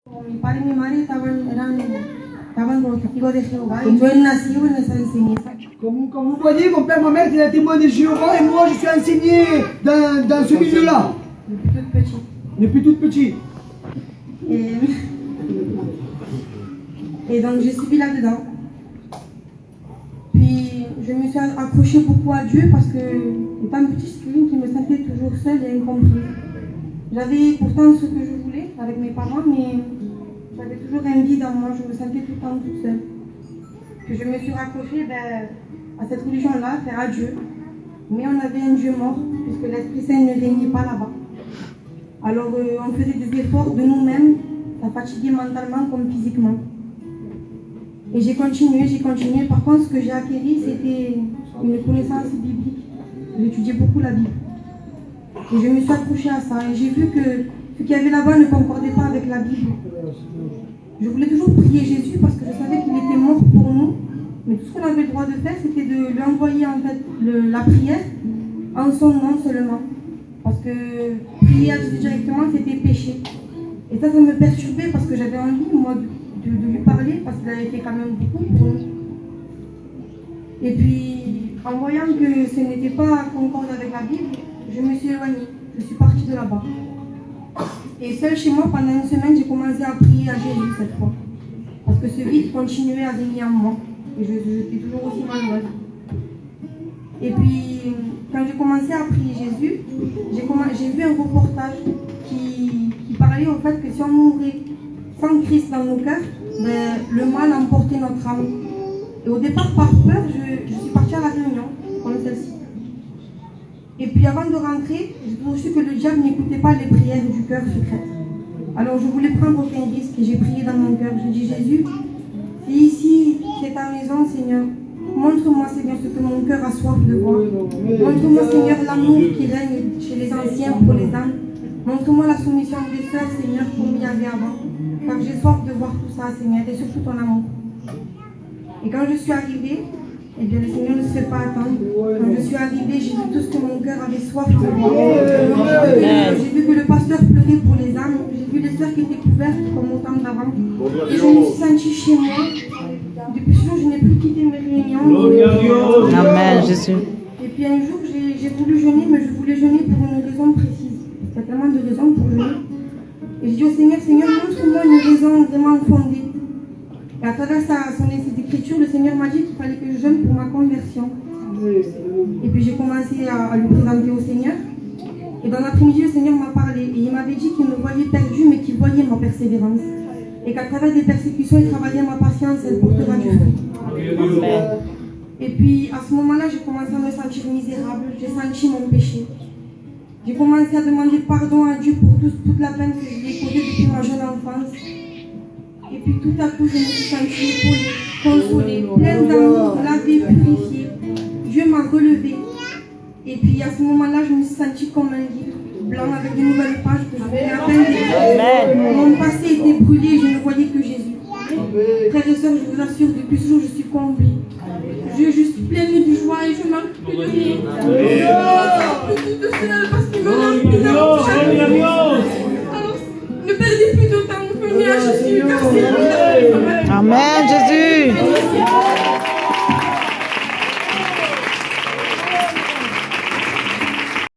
Mi padre y mi madre estaban como testigos de Jehová y yo he nacido en esa enseñanza. Comme vous voyez, mon père, ma mère étaient témoins de Jéhovah et moi je suis enseigné dans ce milieu-là. Depuis toute petite. Et donc j'ai suivi là-dedans. Puis je me suis accrochée beaucoup à Dieu parce que étant petite, je suis une qui me sentais toujours seule et incomprise. J'avais pourtant ce que je voulais avec mes parents, mais j'avais toujours un vide en moi, je me sentais tout le temps toute seule. Puis je me suis raccrochée à cette religion-là, faire à Dieu. Mais on avait un Dieu mort, puisque l'Esprit Saint ne régnait pas là-bas. Alors on faisait des efforts de nous-mêmes, ça fatiguait mentalement comme physiquement. Et j'ai continué. Par contre, ce que j'ai acquis, c'était une connaissance biblique. J'étudiais beaucoup la Bible. Et je me suis accrochée à ça. Et j'ai vu que ce qu'il y avait là-bas ne concordait pas avec la Bible. Je voulais toujours prier Jésus parce que je savais qu'il était mort pour nous. Mais tout ce qu'on avait le droit de faire, c'était de lui envoyer en fait la prière en son nom seulement. Parce que prier à Jésus directement, c'était péché. Et ça me perturbait parce que j'avais envie, moi, de lui parler parce qu'il avait fait quand même beaucoup pour nous. Et puis, en voyant que ce n'était pas concorde avec la Bible, je me suis éloignée. Je suis partie de là-bas. Et seule chez moi, pendant une semaine, j'ai commencé à prier à Jésus cette fois. Parce que ce vide continuait à régner en moi. Et j'étais toujours aussi malheureuse. Et puis, quand j'ai commencé à prier Jésus, j'ai vu un reportage qui parlait au fait que si on mourait sans Christ dans nos cœurs, le mal emportait notre âme. Et au départ, par peur, je suis partie à la réunion, comme celle-ci. Et puis avant de rentrer, j'ai reçu que le diable n'écoutait pas les prières du cœur secrète. Alors je voulais prendre aucun risque et j'ai prié dans mon cœur. J'ai dit, Jésus, si ici c'est ta maison, Seigneur, montre-moi, Seigneur, ce que mon cœur a soif de voir. Montre-moi, Seigneur, l'amour qui règne chez les anciens pour les âmes. Montre-moi la soumission des sœurs, Seigneur, comme il y avait avant. Car j'ai soif de voir tout ça, Seigneur, et surtout ton amour. Et quand je suis arrivée, eh bien, le Seigneur ne se fait pas attendre. Quand je suis arrivée, j'ai vu tout ce que mon cœur avait soif de voir. J'ai vu que le pasteur pleurait pour les âmes. J'ai vu les sœurs qui étaient couvertes comme au temps d'avant. Et je me suis sentie chez moi. Depuis ce jour, je n'ai plus quitté mes réunions. Amen, Jésus. Et puis un jour, j'ai voulu jeûner, mais je voulais jeûner pour une raison précise. Il y a tellement de raisons pour jeûner. Et j'ai dit au Seigneur, Seigneur, montre-moi une raison vraiment fondée. Et à travers son écriture, le Seigneur m'a dit qu'il fallait que je jeûne pour ma conversion. Et puis j'ai commencé à lui présenter au Seigneur. Et dans l'après-midi, le Seigneur m'a parlé. Et il m'avait dit qu'il me voyait perdu, mais qu'il voyait ma persévérance. Et qu'à travers des persécutions, il travaillait ma patience, elle portera du fruit. Et puis à ce moment-là, j'ai commencé à me sentir misérable. J'ai senti mon péché. J'ai commencé à demander pardon à Dieu pour toute la peine que je lui ai causée depuis ma jeune enfance. Et puis tout à coup, je me suis sentie épaulée, consolée, pleine d'amour, lavée, purifiée. Dieu m'a relevée. Et puis à ce moment-là, je me suis sentie comme un livre blanc avec de nouvelles pages que je voulais à peine lire. Mon passé était brûlé, je ne voyais que Jésus. Frères et sœurs, je vous assure, depuis ce jour, je suis comblée. Je suis pleine de joie et je manque plus de rien. Je suis toute seule parce qu'il me manque plus d'amour.